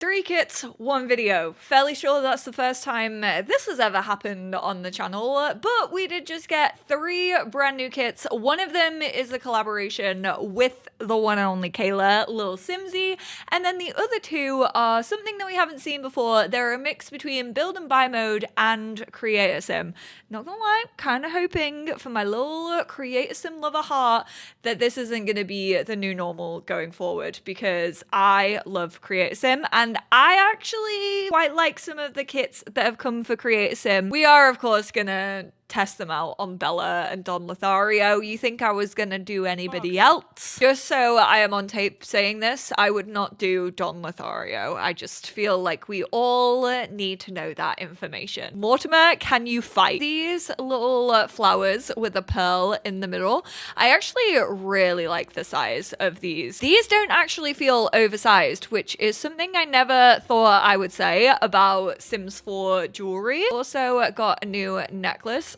3 kits, 1 video. Fairly sure that's the first time this has ever happened on the channel, but we did just get 3 brand new kits. One of them is a collaboration with the one and only Kayla, lilsimsie, and then the other 2 are something that we haven't seen before. They're a mix between build and buy mode and creator sim. Not gonna lie, kind of hoping for my little creator sim lover heart that this isn't gonna be the new normal going forward, because I love creator sim and I actually quite like some of the kits that have come for creator sim. We are of course gonna test them out on Bella and Don Lothario. You think I was gonna do anybody else? Just so I am on tape saying this, I would not do Don Lothario. I just feel like we all need to know that information. Mortimer, can you fight? These little flowers with a pearl in the middle, I actually really like the size of these. These don't actually feel oversized, which is something I never thought I would say about Sims 4 jewelry. Also got a new necklace.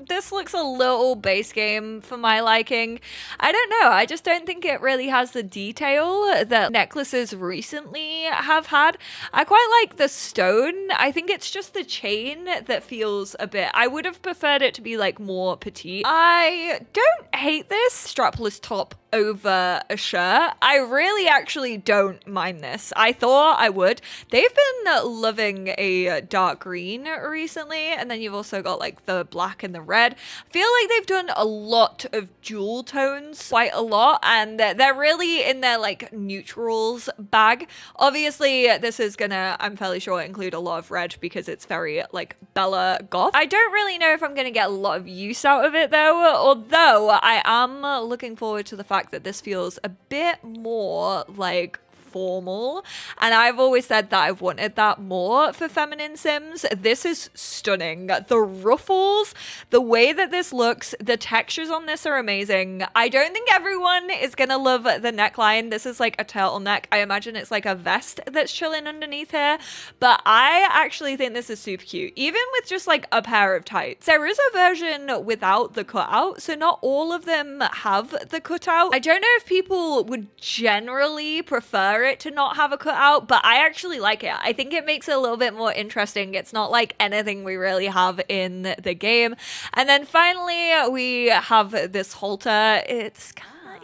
This looks a little base game for my liking. I don't know, I just don't think it really has the detail that necklaces recently have had. I quite like the stone. I think it's just the chain that feels a bit, I would have preferred it to be like more petite. I don't hate this strapless top over a shirt. I really actually don't mind this. I thought I would. They've been loving a dark green recently, and then you've also got like the black and the red. I feel like they've done a lot of jewel tones, quite a lot, and they're really in their like neutrals bag. Obviously this is gonna, I'm fairly sure, include a lot of red because it's very like Bella goth. I don't really know if I'm gonna get a lot of use out of it though, although I am looking forward to the fact that this feels a bit more like formal, and I've always said that I've wanted that more for feminine sims. This is stunning. The ruffles, the way that this looks, the textures on this are amazing. I don't think everyone is gonna love the neckline. This is like a turtleneck. I imagine it's like a vest that's chilling underneath here, but I actually think this is super cute, even with just like a pair of tights. There is a version without the cutout, so not all of them have the cutout. I don't know if people would generally prefer it to not have a cutout, but I actually like it. I think it makes it a little bit more interesting. It's not like anything we really have in the game. And then finally we have this halter. It's kind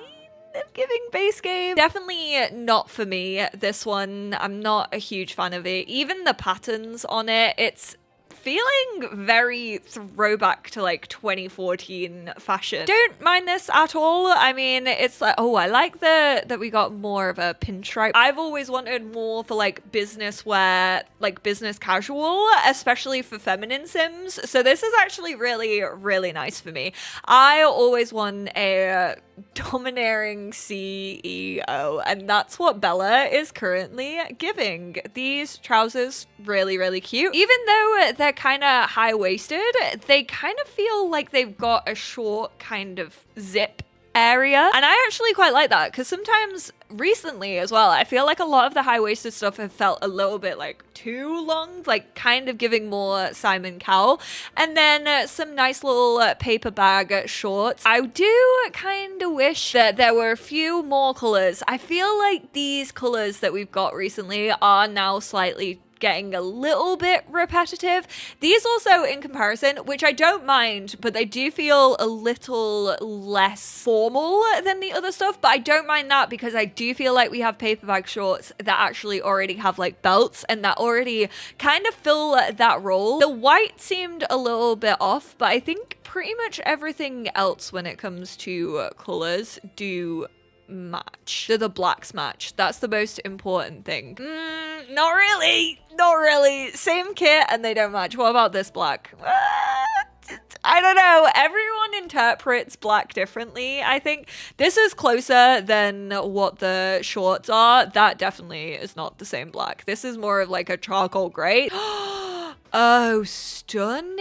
of giving base game. Definitely not for me, this one. I'm not a huge fan of it. Even the patterns on it, it's feeling very throwback to like 2014 fashion. Don't mind this at all. I mean, it's like, oh, I like that we got more of a pinstripe. I've always wanted more for like business wear, like business casual, especially for feminine sims. So this is actually really, really nice for me. I always want a domineering CEO, and that's what Bella is currently giving. These trousers, really, really cute. Even though they're kind of high-waisted, they kind of feel like they've got a short kind of zip area, and I actually quite like that, because sometimes recently as well I feel like a lot of the high-waisted stuff have felt a little bit like too long, like kind of giving more Simon Cowell. And then some nice little paper bag shorts. I do kind of wish that there were a few more colors. I feel like these colors that we've got recently are now slightly getting a little bit repetitive. These also, in comparison, which I don't mind, but they do feel a little less formal than the other stuff, but I don't mind that because I do feel like we have paper bag shorts that actually already have like belts and that already kind of fill that role. The white seemed a little bit off, but I think pretty much everything else when it comes to colors do match. Do the blacks match? That's the most important thing. Not really. Not really. Same kit and they don't match. What about this black? I don't know. Everyone interprets black differently. I think this is closer than what the shorts are. That definitely is not the same black. This is more of like a charcoal gray. Oh, stunning.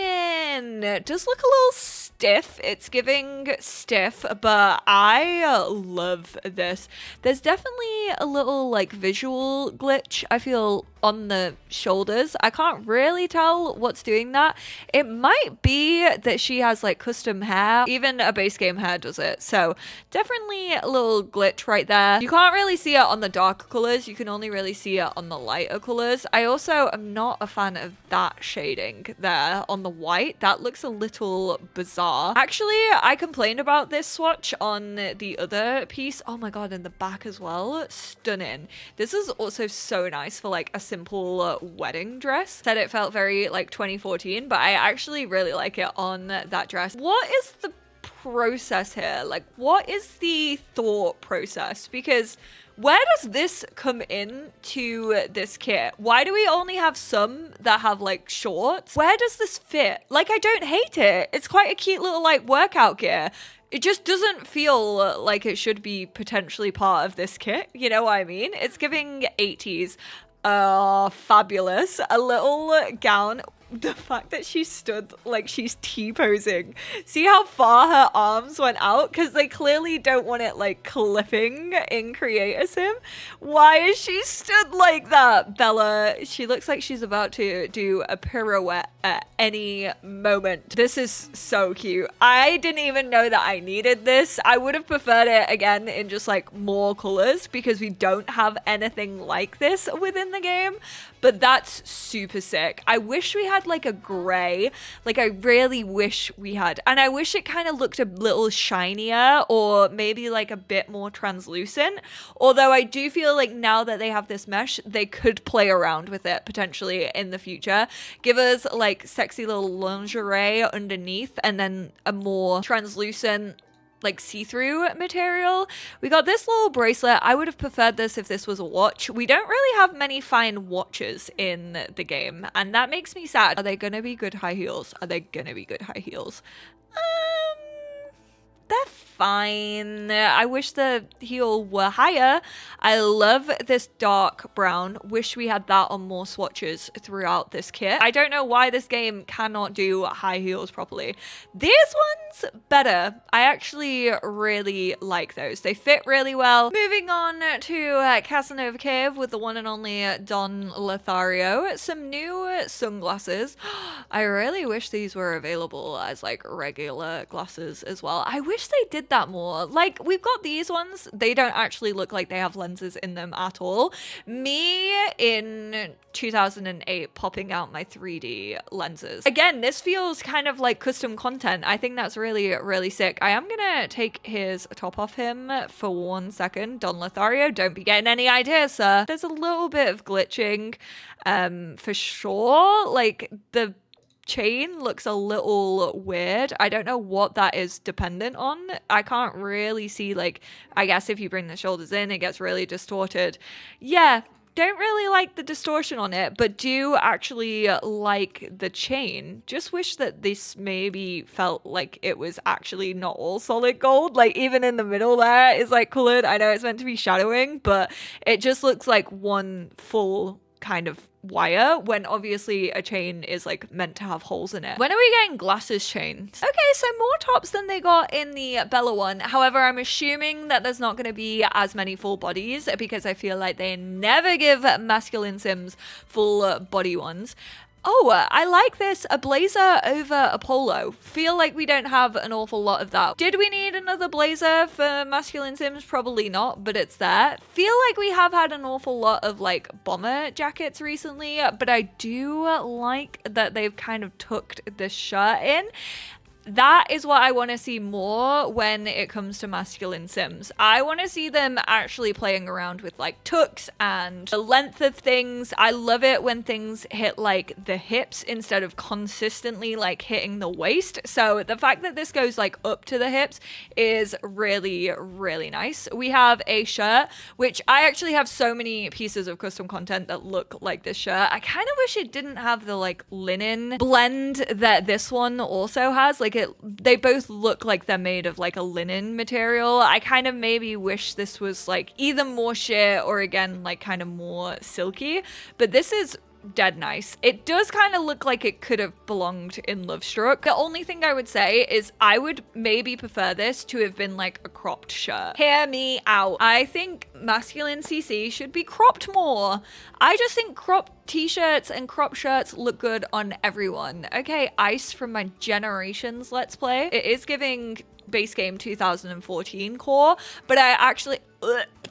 one does look a little stiff. It's giving stiff, but I love this. There's definitely a little like visual glitch, I feel, on the shoulders. I can't really tell what's doing that. It might be that she has like custom hair. Even a base game hair does it. So definitely a little glitch right there. You can't really see it on the darker colors. You can only really see it on the lighter colors. I also am not a fan of that shading there on the white. That looks a little bizarre. Actually, I complained about this swatch on the other piece. Oh my god, in the back as well. Stunning. This is also so nice for like a simple wedding dress. Said it felt very like 2014, but I actually really like it on that dress. What is the process here? Like, what is the thought process? Because where does this come in to this kit? Why do we only have some that have like shorts? Where does this fit? Like, I don't hate it. It's quite a cute little like workout gear. It just doesn't feel like it should be potentially part of this kit. You know what I mean? It's giving 80s. Fabulous. A little gown. The fact that she stood like she's T-posing. See how far her arms went out? Because they clearly don't want it like clipping in Creator Sim. Why is she stood like that, Bella? She looks like she's about to do a pirouette at any moment. This is so cute. I didn't even know that I needed this. I would have preferred it again in just like more colors because we don't have anything like this within the game. But that's super sick. I wish we had like a gray. Like I really wish we had. And I wish it kind of looked a little shinier or maybe like a bit more translucent. Although I do feel like now that they have this mesh, they could play around with it potentially in the future. Give us like sexy little lingerie underneath and then a more translucent like see-through material. We got this little bracelet. I would have preferred this if this was a watch. We don't really have many fine watches in the game, and that makes me sad. Are they gonna be good high heels? Are they gonna be good high heels? They're fine. I wish the heel were higher. I love this dark brown. Wish we had that on more swatches throughout this kit. I don't know why this game cannot do high heels properly. These ones, better. I actually really like those. They fit really well. Moving on to Casanova Cave with the one and only Don Lothario. Some new sunglasses. I really wish these were available as like regular glasses as well. I wish they did that more. Like, we've got these ones. They don't actually look like they have lenses in them at all. Me in 2008 popping out my 3D lenses. Again, this feels kind of like custom content. I think that's really, really sick. I am gonna take his top off him for 1 second. Don Lothario, don't be getting any ideas, sir. There's a little bit of glitching for sure. Like, the chain looks a little weird. I don't know what that is dependent on. I can't really see, like, I guess if you bring the shoulders in, it gets really distorted. Yeah, don't really like the distortion on it, but do actually like the chain. Just wish that this maybe felt like it was actually not all solid gold. Like, even in the middle there is like colored. I know it's meant to be shadowing, but it just looks like one full kind of wire when obviously a chain is like meant to have holes in it. When are we getting glasses chains? Okay, so more tops than they got in the Bella one. However, I'm assuming that there's not going to be as many full bodies because I feel like they never give masculine sims full body ones. Oh, I like this. A blazer over a polo. Feel like we don't have an awful lot of that. Did we need another blazer for masculine sims? Probably not, but it's there. Feel like we have had an awful lot of like bomber jackets recently, but I do like that they've kind of tucked this shirt in. That is what I want to see more when it comes to masculine sims. I want to see them actually playing around with like tucks and the length of things. I love it when things hit like the hips instead of consistently like hitting the waist. So the fact that this goes like up to the hips is really, really nice. We have a shirt, which I actually have so many pieces of custom content that look like this shirt. I kind of wish it didn't have the like linen blend that this one also has. Like, they both look like they're made of like a linen material. I kind of maybe wish this was like either more sheer or again like kind of more silky, but this is dead nice. It does kind of look like it could have belonged in Love Struck. The only thing I would say is I would maybe prefer this to have been like a cropped shirt. Hear me out. I think masculine CC should be cropped more. I just think cropped t-shirts and crop shirts look good on everyone. Okay, Ice from my Generations Let's Play. It is giving base game 2014 core, but I actually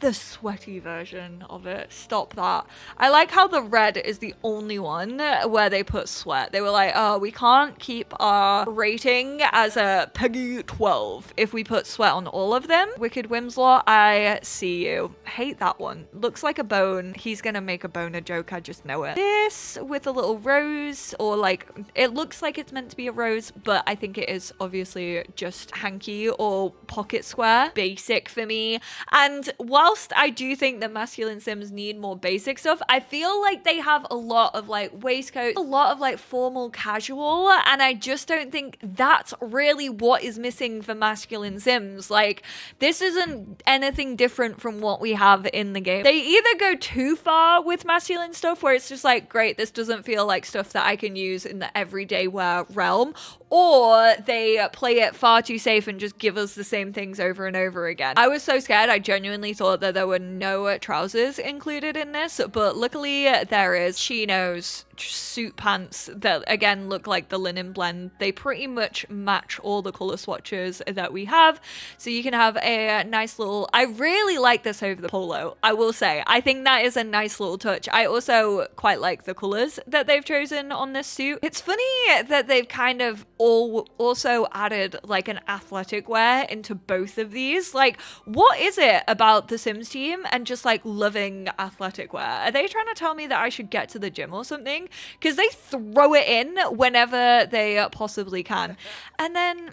the sweaty version of it. Stop that. I like how the red is the only one where they put sweat. They were like, oh, we can't keep our rating as a Peggy 12 if we put sweat on all of them. Wicked Whimslaw, I see you. Hate that one. Looks like a bone. He's gonna make a boner joke, I just know it. This with a little rose, or like, it looks like it's meant to be a rose, but I think it is obviously just hanky or pocket square. Basic for me. And whilst I do think that masculine Sims need more basic stuff, I feel like they have a lot of like waistcoats, a lot of like formal casual, and I just don't think that's really what is missing for masculine Sims. Like, this isn't anything different from what we have in the game. They either go too far with masculine stuff where it's just like, great, this doesn't feel like stuff that I can use in the everyday wear realm, or they play it far too safe and just give us the same things over and over again. I was so scared. I genuinely thought that there were no trousers included in this, but luckily there is. Chinos, suit pants that again look like the linen blend. They pretty much match all the color swatches that we have, so you can have a nice little, I really like this over the polo, I will say. I think that is a nice little touch. I also quite like the colors that they've chosen on this suit. It's funny that they've kind of also added like an athletic wear into both of these. Like, what is it about the Sims team and just like loving athletic wear? Are they trying to tell me that I should get to the gym or something? Because they throw it in whenever they possibly can. And then,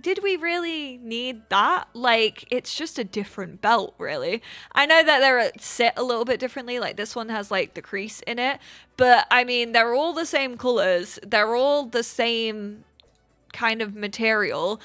did we really need that? Like, it's just a different belt, really. I know that they're sit a little bit differently. Like, this one has like the crease in it, but I mean, they're all the same colors. They're all the same kind of material.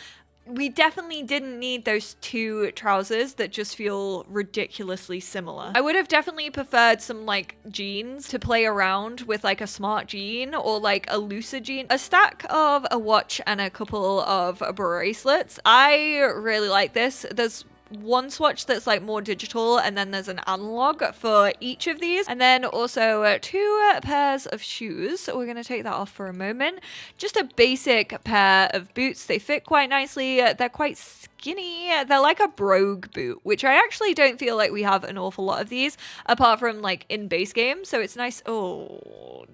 We definitely didn't need those two trousers that just feel ridiculously similar. I would have definitely preferred some like jeans to play around with, like a smart jean or like a looser jean. A stack of a watch and a couple of bracelets. I really like this. There's one swatch that's like more digital, and then there's an analog for each of these, and then also two pairs of shoes. We're gonna take that off for a moment. Just a basic pair of boots. They fit quite nicely. They're quite skinny. They're like a brogue boot, which I actually don't feel like we have an awful lot of these apart from like in base game, so it's nice. Oh,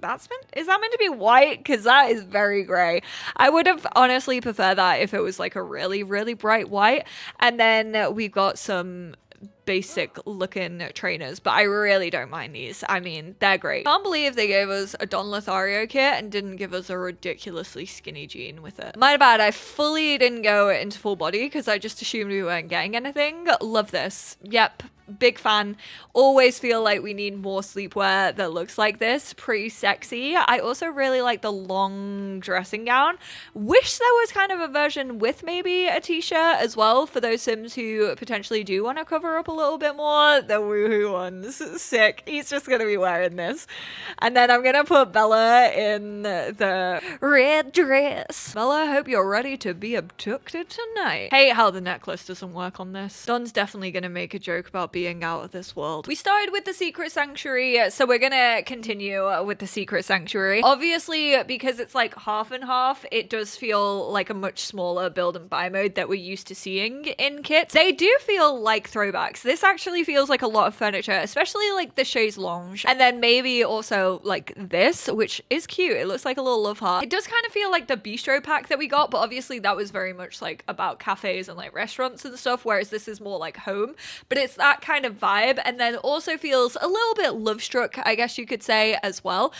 is that meant to be white? Because that is very gray. I would have honestly preferred that if it was like a really, really bright white. And then we've got some basic looking trainers, but I really don't mind these. I mean, they're great. Can't believe they gave us a Don Lothario kit and didn't give us a ridiculously skinny jean with it. My bad, I fully didn't go into full body because I just assumed we weren't getting anything. Love this. Yep. Big fan. Always feel like we need more sleepwear that looks like this. Pretty sexy. I also really like the long dressing gown. Wish there was kind of a version with maybe a t-shirt as well for those Sims who potentially do want to cover up a little bit more. The woohoo ones. Sick. He's just gonna be wearing this. And then I'm gonna put Bella in the red dress. Bella, I hope you're ready to be abducted tonight. Hate how the necklace doesn't work on this. Don's definitely gonna make a joke about being out of this world. We started with the Secret Sanctuary, so we're gonna continue with the Secret Sanctuary. Obviously, because it's like half and half, it does feel like a much smaller build and buy mode that we're used to seeing in kits. They do feel like throwbacks. This actually feels like a lot of furniture, especially like the chaise lounge. And then maybe also like this, which is cute. It looks like a little love heart. It does kind of feel like the bistro pack that we got, but obviously that was very much like about cafes and like restaurants and stuff, whereas this is more like home. But it's that kind of vibe, and then also feels a little bit love struck, I guess you could say, as well.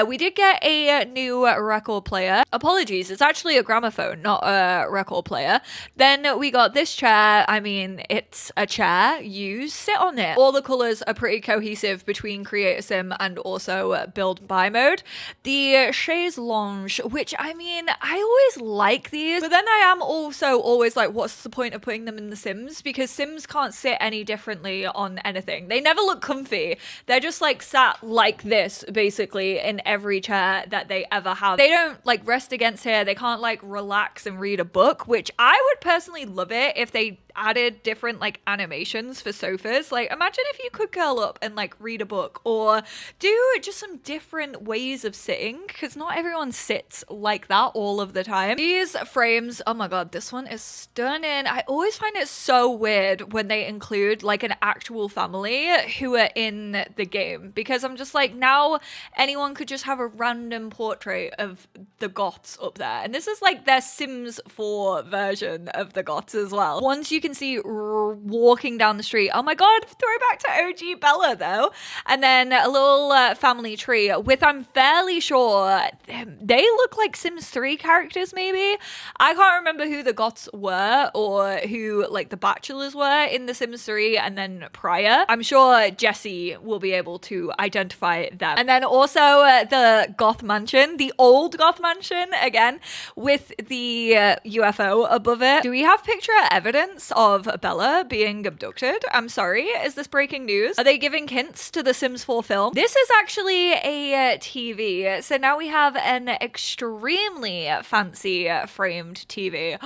We did get a new record player. Apologies, it's actually a gramophone, not a record player. Then we got this chair. I mean, it's a chair. You sit on it. All the colors are pretty cohesive between Create a Sim and also build and buy mode. The chaise lounge, which I mean, I always like these, but then I am also always like, what's the point of putting them in the Sims? Because Sims can't sit any differently unfortunately, on anything. They never look comfy. They're just like sat like this, basically, in every chair that they ever have. They don't like rest against here. They can't like relax and read a book, which I would personally love it if they added different like animations for sofas. Like imagine if you could curl up and like read a book, or do just some different ways of sitting, because not everyone sits like that all of the time. These frames, oh my god, this one is stunning. I always find it so weird when they include like an actual family who are in the game, because I'm just like, now anyone could just have a random portrait of the goths up there, and this is like their Sims 4 version of the goths as well. Once you can see walking down the street, oh my god, throwback to OG Bella though. And then a little family tree with, I'm fairly sure they look like Sims 3 characters maybe. I can't remember who the goths were or who like the bachelors were in the Sims 3 and then prior. I'm sure Jesse will be able to identify them. And then also the goth mansion, the old goth mansion again with the UFO above it. Do we have picture evidence of Bella being abducted? I'm sorry, is this breaking news? Are they giving hints to the Sims 4 film? This is actually a TV. So now we have an extremely fancy framed TV.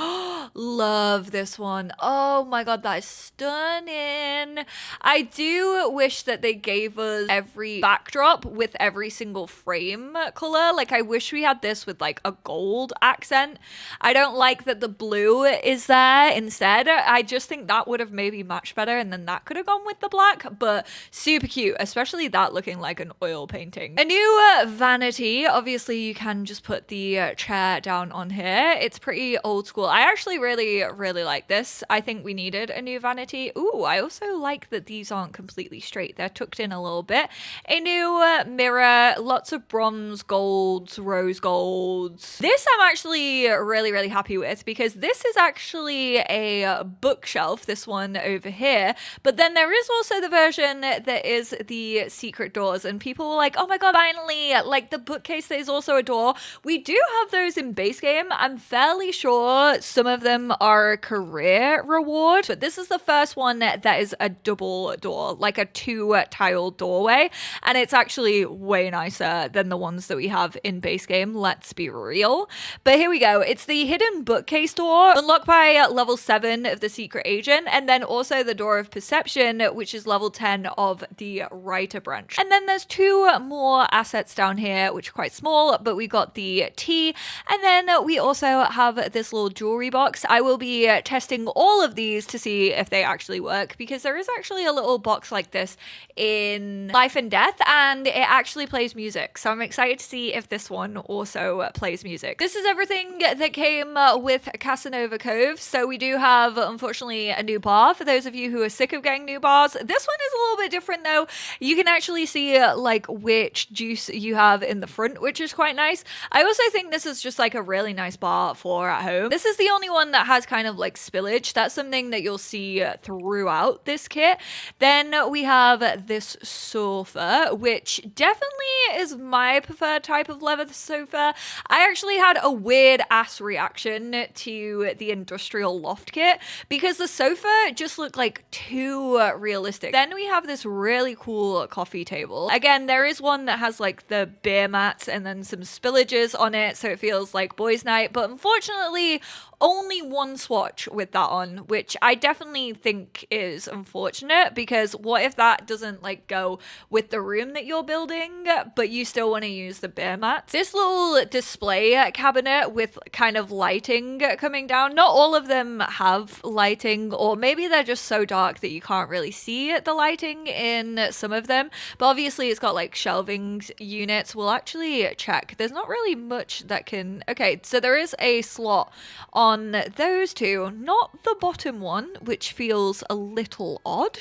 Love this one. Oh my god, that is stunning. I do wish that they gave us every backdrop with every single frame color. Like I wish we had this with like a gold accent. I don't like that the blue is there instead. I just think that would have maybe matched better, and then that could have gone with the black, but super cute, especially that looking like an oil painting. A new vanity. Obviously you can just put the chair down on here. It's pretty old school. I actually really like this. I think we needed a new vanity. Ooh, I also like that these aren't completely straight. They're tucked in a little bit. A new mirror, lots of bronze golds, rose golds. This I'm actually really happy with, because this is actually a bookshelf, this one over here, but then there is also the version that is the secret doors, and people were like, oh my god, finally, like the bookcase that is also a door. We do have those in base game. I'm fairly sure some of them are career reward, but this is the first one that is a double door, like a 2-tile doorway, and it's actually way nicer than the ones that we have in base game, let's be real. But here we go. It's the hidden bookcase door, unlocked by level 7 of the secret agent, and then also the door of perception, which is level 10 of the writer branch. And then there's 2 more assets down here, which are quite small, but we got the tea, and then we also have this little jewelry box. I will be testing all of these to see if they actually work, because there is actually a little box like this in Life and Death, and it actually plays music, so I'm excited to see if this one also plays music. This is everything that came with Casanova Cove. So we do have, unfortunately, a new bar for those of you who are sick of getting new bars. This one is a little bit different though. You can actually see like which juice you have in the front, which is quite nice. I also think this is just like a really nice bar for at home. This is the only one that has kind of like spillage. That's something that you'll see throughout this kit. Then we have this sofa, which definitely is my preferred type of leather sofa. I actually had a weird ass reaction to the industrial loft kit because the sofa just looked like too realistic. Then we have this really cool coffee table. Again, there is one that has like the beer mats and then some spillages on it, so it feels like boys' night, but unfortunately only one swatch with that on, which I definitely think is unfortunate, because what if that doesn't like go with the room that you're building, but you still want to use the beer mats? This little display cabinet with kind of lighting coming down, not all of them have lighting, or maybe they're just so dark that you can't really see the lighting in some of them, but obviously it's got like shelving units. We'll actually check. There's not really much that can, okay, so there is a slot on those two, not the bottom one, which feels a little odd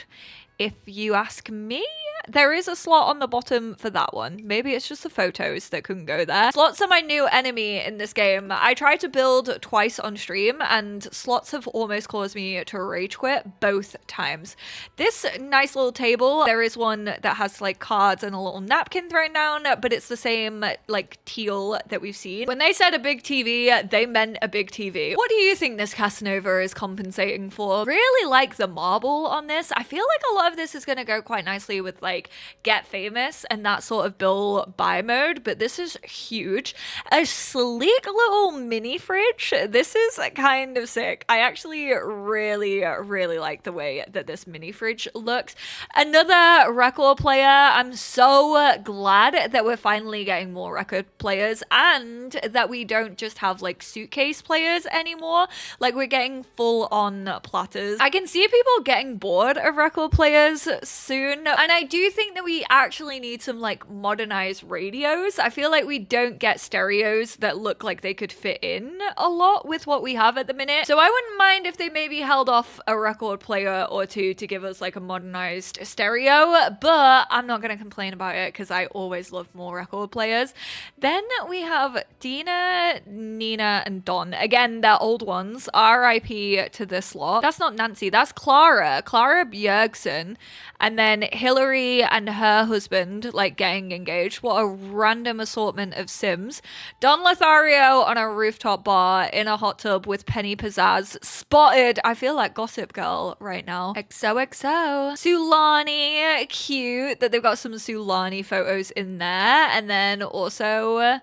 if you ask me. There is a slot on the bottom for that one. Maybe it's just the photos that couldn't go there. Slots are my new enemy in this game. I tried to build twice on stream and slots have almost caused me to rage quit both times. This nice little table, there is one that has like cards and a little napkin thrown down, but it's the same like teal that we've seen. When they said a big TV, they meant a big TV. What do you think this Casanova is compensating for? Really like the marble on this. I feel like a lot of this is going to go quite nicely with like get famous and that sort of build buy mode, but this is huge. A sleek little mini fridge. This is kind of sick. I actually really like the way that this mini fridge looks. Another record player. I'm so glad that we're finally getting more record players and that we don't just have like suitcase players anymore. Like we're getting full on platters. I can see people getting bored of record players soon, and I do think that we actually need some like modernized radios. I feel like we don't get stereos that look like they could fit in a lot with what we have at the minute. So I wouldn't mind if they maybe held off a record player or two to give us like a modernized stereo, but I'm not going to complain about it because I always love more record players. Then we have Dina, Nina, and Don. Again, they're old ones. RIP to this lot. That's not Nancy, that's Clara Bjergsen. And then Hillary and her husband like getting engaged. What a random assortment of Sims. Don Lothario on a rooftop bar in a hot tub with Penny Pizzazz. Spotted. I feel like Gossip Girl right now. XOXO. Sulani. Cute that they've got some Sulani photos in there. And then also...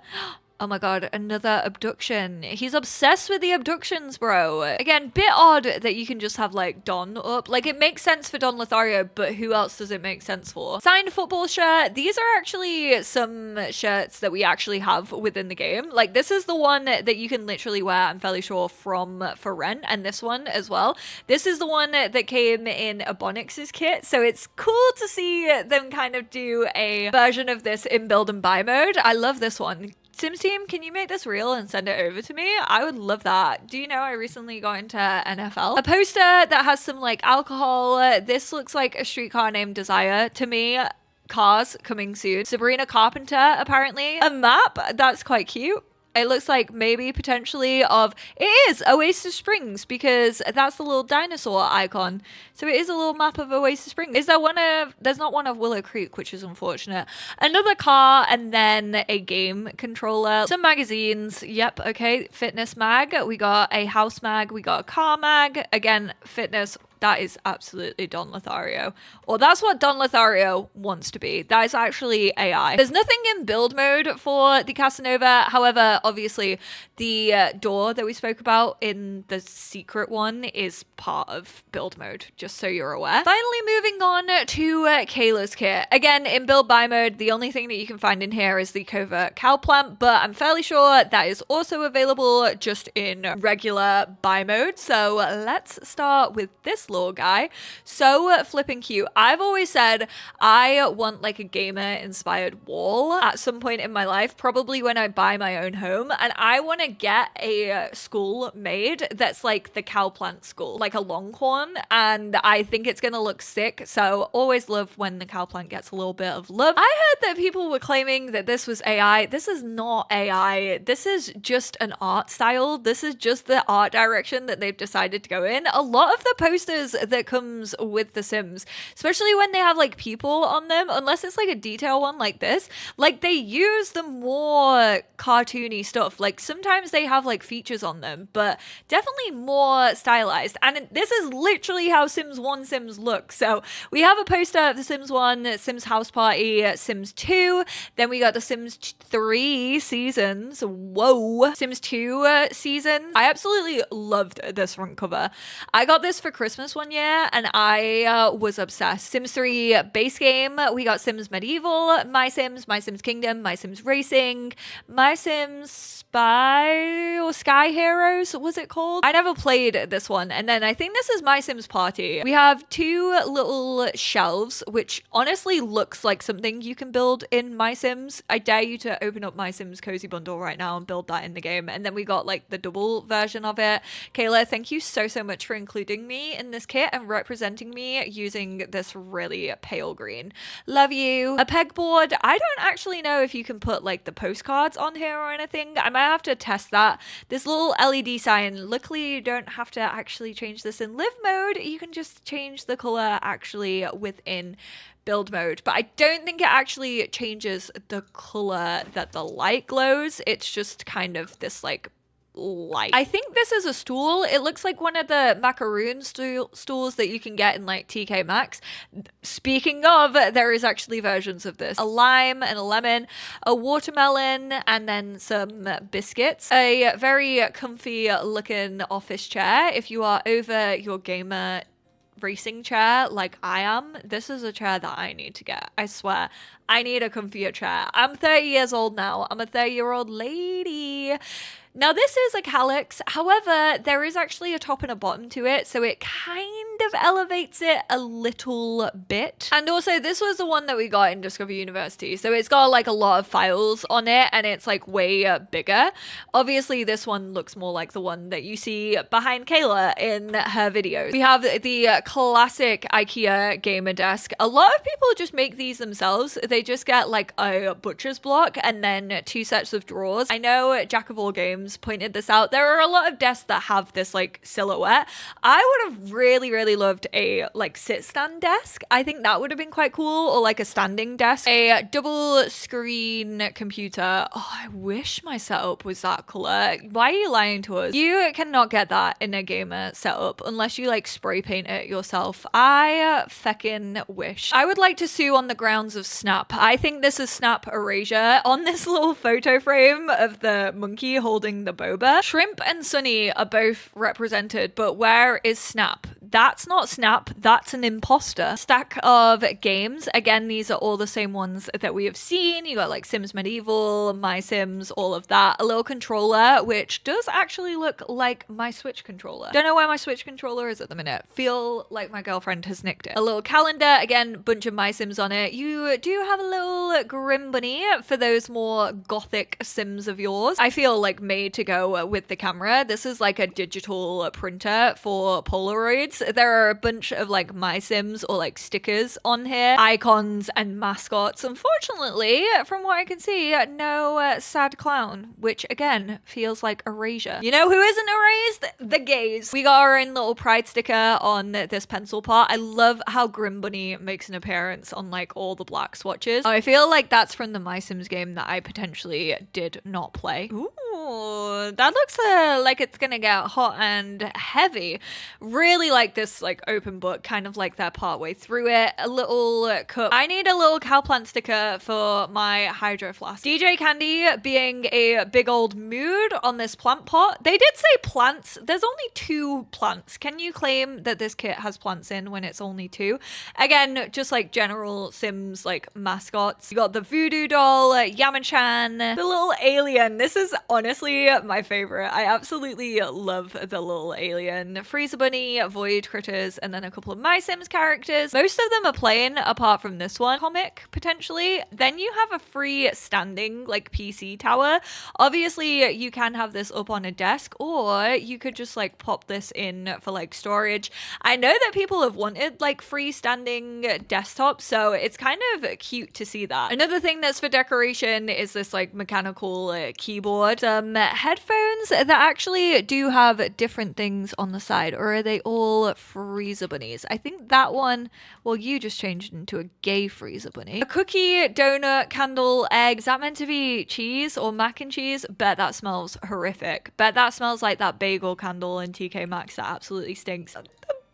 oh my god, another abduction. He's obsessed with the abductions, bro. Again, bit odd that you can just have like Don up. Like it makes sense for Don Lothario, but who else does it make sense for? Signed football shirt. These are actually some shirts that we actually have within the game. Like this is the one that you can literally wear, I'm fairly sure, for rent, and this one as well. This is the one that came in Ebonix's kit, so it's cool to see them kind of do a version of this in build and buy mode. I love this one. Sims team, can you make this real and send it over to me? I would love that. Do you know I recently got into NFL? A poster that has some like alcohol. This looks like a streetcar named Desire to me. Cars coming soon. Sabrina Carpenter, apparently. A map, that's quite cute. It looks like maybe potentially of, it is Oasis Springs because that's the little dinosaur icon. So it is a little map of Oasis Springs. Is there one of, there's not one of Willow Creek, which is unfortunate. Another car and then a game controller. Some magazines. Yep. Okay. Fitness mag. We got a house mag. We got a car mag. Again, fitness. That is absolutely Don Lothario. Or that's what Don Lothario wants to be. That is actually AI. There's nothing in build mode for the Casanova. However, obviously, the door that we spoke about in the secret one is part of build mode, just so you're aware. Finally, moving on to Kayla's kit. Again, in build buy mode, the only thing that you can find in here is the covert cow plant, but I'm fairly sure that is also available just in regular buy mode. So let's start with this little guy. So flipping cute. I've always said I want like a gamer inspired wall at some point in my life, probably when I buy my own home, and I want to get a school made that's like the cow plant school, like a Longhorn, and I think it's gonna look sick. So always love when the cow plant gets a little bit of love. I heard that people were claiming that this was AI. This is not AI. This is just an art style. This is just the art direction that they've decided to go in. A lot of the posters that comes with The Sims, especially when they have like people on them, unless it's like a detail one like this, like they use the more cartoony stuff. Like sometimes they have like features on them, but definitely more stylized. And this is literally how Sims 1 Sims look. So we have a poster of The Sims 1, Sims House Party, Sims 2, then we got the Sims 3 seasons. Whoa. Sims 2 season. I absolutely loved this front cover. I got this for Christmas one year and I was obsessed. Sims 3 base game. We got Sims Medieval, My Sims Kingdom, My Sims Racing, My Sims Spy or Sky Heroes, was it called? I never played this one. And then I think this is My Sims Party. We have two little shelves, which honestly looks like something you can build in My Sims. I dare you to open up My Sims Cozy Bundle right now and build that in the game. And then we got like the double version of it. Kayla, thank you so much for including me in this kit and representing me using this really pale green. Love you. A pegboard. I don't actually know if you can put like the postcards on here or anything. I might have to test that. This little LED sign, luckily you don't have to actually change this in live mode. You can just change the color actually within build mode, but I don't think it actually changes the color that the light glows. It's just kind of this like light. I think this is a stool. It looks like one of the macaroon stools that you can get in like TK Maxx. Speaking of, there is actually versions of this. A lime and a lemon, a watermelon, and then some biscuits. A very comfy looking office chair. If you are over your gamer racing chair like I am, this is a chair that I need to get. I swear, I need a comfier chair. I'm 30 years old now. I'm a 30-year-old lady. Now this is a calyx, however, there is actually a top and a bottom to it, so it kind of elevates it a little bit. And also this was the one that we got in Discover University, so it's got like a lot of files on it and it's like way bigger. Obviously this one looks more like the one that you see behind Kayla in her videos. We have the classic IKEA gamer desk. A lot of people just make these themselves. They just get like a butcher's block and then 2 sets of drawers. I know Jack of all games pointed this out. There are a lot of desks that have this like silhouette. I would have really loved a like sit stand desk. I think that would have been quite cool, or like a standing desk. A double screen computer. Oh, I wish my setup was that color. Why are you lying to us? You cannot get that in a gamer setup unless you like spray paint it yourself. I feckin' wish. I would like to sue on the grounds of Snap. I think this is Snap erasure. On this little photo frame of the monkey holding the boba, Shrimp and Sunny are both represented, but where is Snap? That's not Snap, that's an imposter. Stack of games. Again, these are all the same ones that we have seen. You got like Sims Medieval, My Sims, all of that. A little controller, which does actually look like my Switch controller. Don't know where my Switch controller is at the minute. Feel like my girlfriend has nicked it. A little calendar, again, bunch of My Sims on it. You do have a little Grim Bunny for those more gothic Sims of yours. I feel like made to go with the camera. This is like a digital printer for Polaroids. There are a bunch of like My Sims or like stickers on here, icons and mascots. Unfortunately, from what I can see, no sad clown, which again feels like erasure. You know who isn't erased? The gays. We got our own little pride sticker on this pencil pot. I love how Grim Bunny makes an appearance on like all the black swatches. I feel like that's from the My Sims game that I potentially did not play. Ooh, that looks like it's gonna get hot and heavy. Really like this like open book, kind of like that part way through it. A little cup. I need a little cowplant sticker for my hydro flask. DJ Candy being a big old mood on this plant pot. They did say plants. There's only 2 plants. Can you claim that this kit has plants in when it's only 2? Again, just like general Sims like mascots. You got the voodoo doll, Yamachan, the little alien. This is honestly my favorite. I absolutely love the little alien. Freezer Bunny, Void Critters, and then a couple of My Sims characters. Most of them are plain apart from this one comic potentially. Then you have a freestanding like PC tower. Obviously you can have this up on a desk, or you could just like pop this in for like storage. I know that people have wanted like freestanding desktops, so it's kind of cute to see that. Another thing that's for decoration is this like mechanical keyboard. Headphones that actually do have different things on the side, or are they all Freezer Bunnies? I think that one, well, you just changed into a gay Freezer Bunny. A cookie, donut, candle, egg. Is that meant to be cheese or mac and cheese? Bet that smells horrific. Bet that smells like that bagel candle in TK Maxx that absolutely stinks.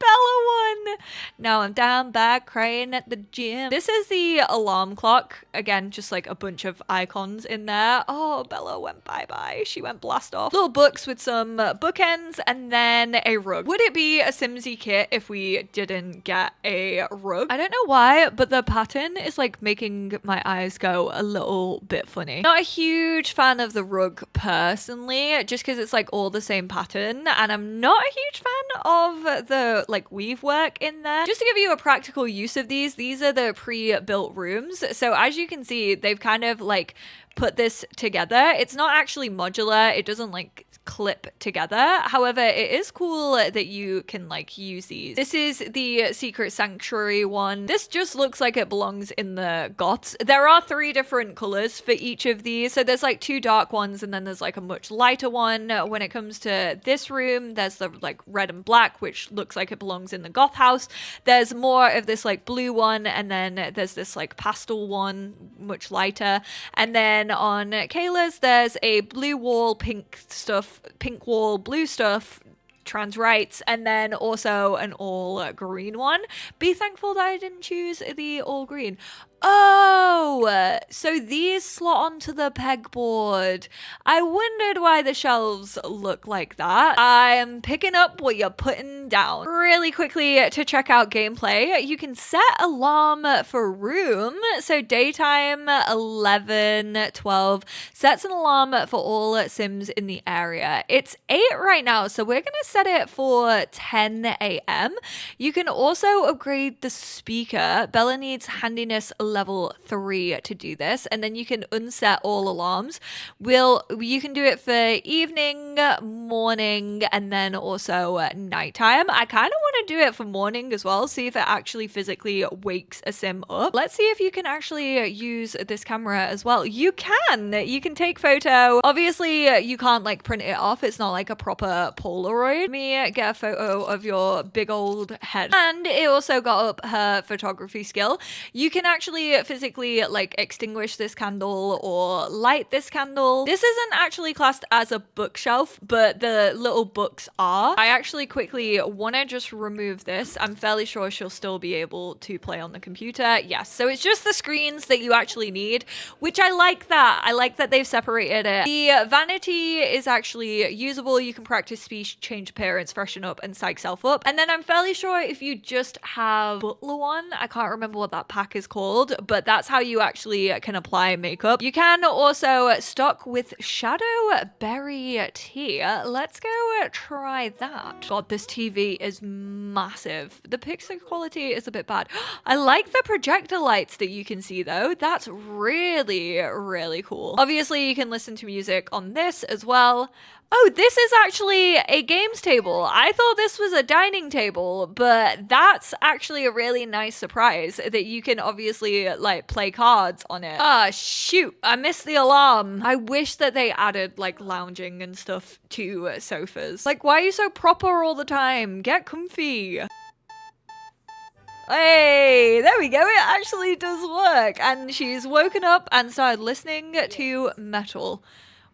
Bella one. Now I'm down back crying at the gym. This is the alarm clock. Again, just like a bunch of icons in there. Oh, Bella went bye-bye. She went blast off. Little books with some bookends, and then a rug. Would it be a Simsy kit if we didn't get a rug? I don't know why, but the pattern is like making my eyes go a little bit funny. Not a huge fan of the rug personally, just because it's like all the same pattern, and I'm not a huge fan of the like weave work in there. Just to give you a practical use of these are the pre-built rooms. So as you can see, they've kind of like put this together. It's not actually modular. It doesn't like clip together. However, it is cool that you can like use these. This is the Secret Sanctuary one. This just looks like it belongs in the goths. There are 3 different colors for each of these. So there's like 2 dark ones and then there's like a much lighter one. When it comes to this room, there's the like red and black, which looks like it belongs in the goth house. There's more of this like blue one, and then there's this like pastel one, much lighter. And then on Kayla's, there's a blue wall, pink stuff, pink wall, blue stuff, trans rights, and then also an all green one. Be thankful that I didn't choose the all green. Oh, so these slot onto the pegboard. I wondered why the shelves look like that. I'm picking up what you're putting down. Really quickly to check out gameplay, you can set alarm for room. So daytime 11, 12 sets an alarm for all Sims in the area. It's 8 right now, so we're gonna set it for 10 a.m. You can also upgrade the speaker. Bella needs handiness level 3 to do this, and then you can unset all alarms. You can do it for evening, morning, and then also nighttime. I kind of want to do it for morning as well, see if it actually physically wakes a sim up. Let's see if you can actually use this camera as well. You can take photo. Obviously you can't like print it off, it's not like a proper Polaroid. Let me get a photo of your big old head. And it also got up her photography skill. You can actually physically like extinguish this candle or light this candle. This isn't actually classed as a bookshelf, but the little books are. I actually quickly want to just remove this. I'm fairly sure she'll still be able to play on the computer. Yes, so it's just the screens that you actually need, which I like that. I like that they've separated it. The vanity is actually usable. You can practice speech, change appearance, freshen up, and psych self up. And then I'm fairly sure if you just have butler one, I can't remember what that pack is called, but that's how you actually can apply makeup. You can also stock with shadow berry tea. Let's go try that. God, this TV is massive. The pixel quality is a bit bad. I like the projector lights that you can see though. That's really, really cool. Obviously you can listen to music on this as well. Oh, this is actually a games table. I thought this was a dining table, but that's actually a really nice surprise that you can obviously like play cards on it. Ah, shoot, I missed the alarm. I wish that they added like lounging and stuff to sofas. Like, why are you so proper all the time? Get comfy. Hey, there we go. It actually does work. And she's woken up and started listening to metal.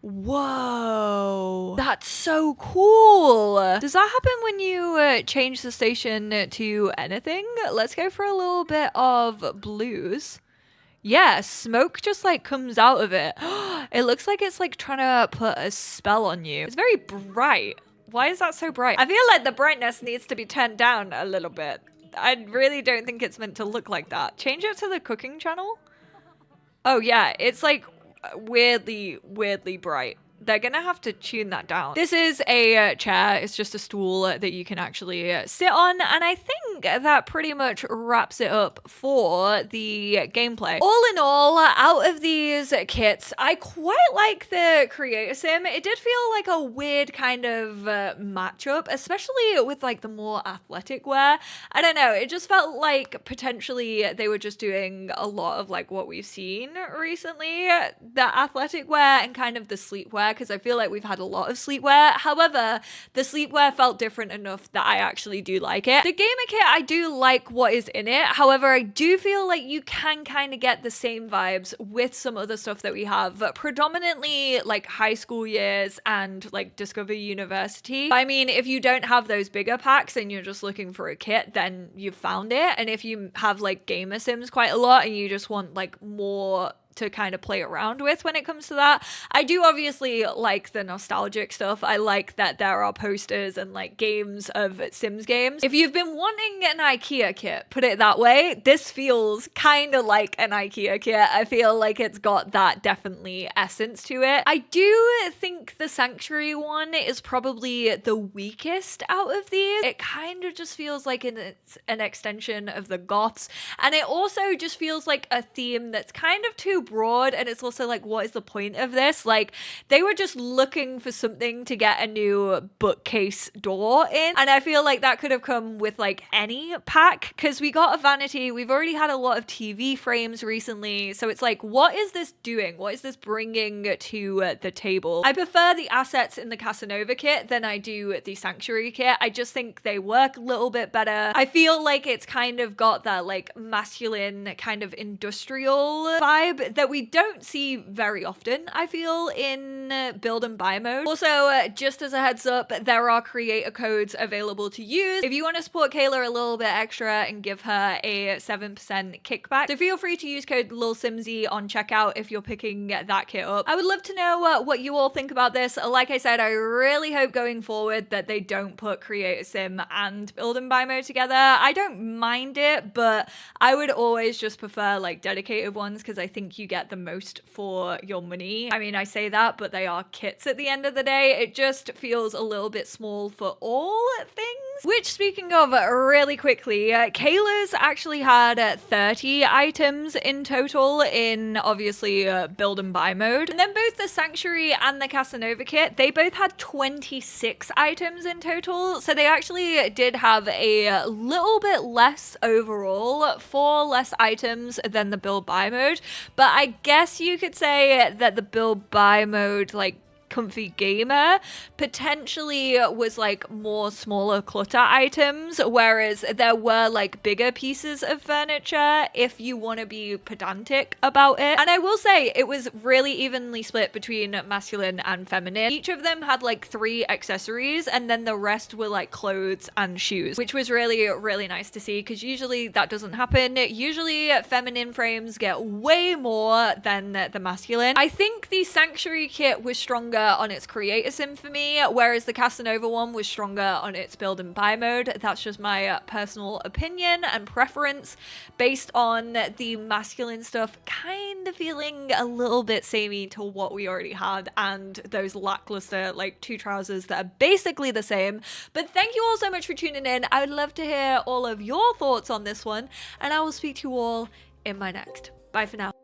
Whoa, that's so cool. Does that happen when you change the station to anything? Let's go for a little bit of blues. Yeah, smoke just like comes out of it. It looks like it's like trying to put a spell on you. It's very bright. Why is that so bright? I feel like the brightness needs to be turned down a little bit. I really don't think it's meant to look like that. Change it to the cooking channel. Oh yeah, it's like weirdly bright. They're gonna have to tune that down. This is a chair. It's just a stool that you can actually sit on, and I think that pretty much wraps it up for the gameplay. All in all, out of these kits, I quite like the Creator Sim. It did feel like a weird kind of matchup, especially with like the more athletic wear. I don't know, it just felt like potentially they were just doing a lot of like what we've seen recently, the athletic wear and kind of the sleepwear, because I feel like we've had a lot of sleepwear. However, the sleepwear felt different enough that I actually do like it. The gamer kit, I do like what is in it. However, I do feel like you can kind of get the same vibes with some other stuff that we have, predominantly like high school years and like Discover University. I mean, if you don't have those bigger packs and you're just looking for a kit, then you've found it. And if you have like gamer sims quite a lot and you just want like more to kind of play around with when it comes to that. I do obviously like the nostalgic stuff. I like that there are posters and like games of Sims games. If you've been wanting an IKEA kit, put it that way, this feels kind of like an IKEA kit. I feel like it's got that definitely essence to it. I do think the Sanctuary one is probably the weakest out of these. It kind of just feels like it's an extension of the goths, and it also just feels like a theme that's kind of too broad, and it's also like, what is the point of this? Like, they were just looking for something to get a new bookcase door in, and I feel like that could have come with like any pack, because we got a vanity, we've already had a lot of TV frames recently, so it's like, what is this doing? What is this bringing to the table? I prefer the assets in the Casanova kit than I do the Sanctuary kit. I just think they work a little bit better. I feel like it's kind of got that like masculine kind of industrial vibe that we don't see very often, I feel, in build and buy mode. Also, just as a heads up, there are creator codes available to use if you want to support Kayla a little bit extra and give her a 7% kickback. So feel free to use code lilsimsie on checkout if you're picking that kit up. I would love to know what you all think about this. Like I said, I really hope going forward that they don't put creator sim and build and buy mode together. I don't mind it, but I would always just prefer like dedicated ones, because I think you get the most for your money. I mean, I say that, but they are kits at the end of the day. It just feels a little bit small for all things. Which, speaking of, really quickly, Kayla's actually had 30 items in total in, obviously, build and buy mode. And then both the Sanctuary and the Casanova kit, they both had 26 items in total. So they actually did have a little bit less overall, 4 less items than the build buy mode. But I guess you could say that the build buy mode, like, comfy gamer potentially was like more smaller clutter items, whereas there were like bigger pieces of furniture if you want to be pedantic about it. And I will say it was really evenly split between masculine and feminine. Each of them had like 3 accessories, and then the rest were like clothes and shoes, which was really, really nice to see, because usually that doesn't happen. Usually feminine frames get way more than the masculine. I think the Sanctuary kit was stronger on its creator sim for me, whereas the Casanova one was stronger on its build and buy mode. That's just my personal opinion and preference, based on the masculine stuff kind of feeling a little bit samey to what we already had, and those lackluster like 2 trousers that are basically the same. But thank you all so much for tuning in. I would love to hear all of your thoughts on this one, and I will speak to you all in my next. Bye for now.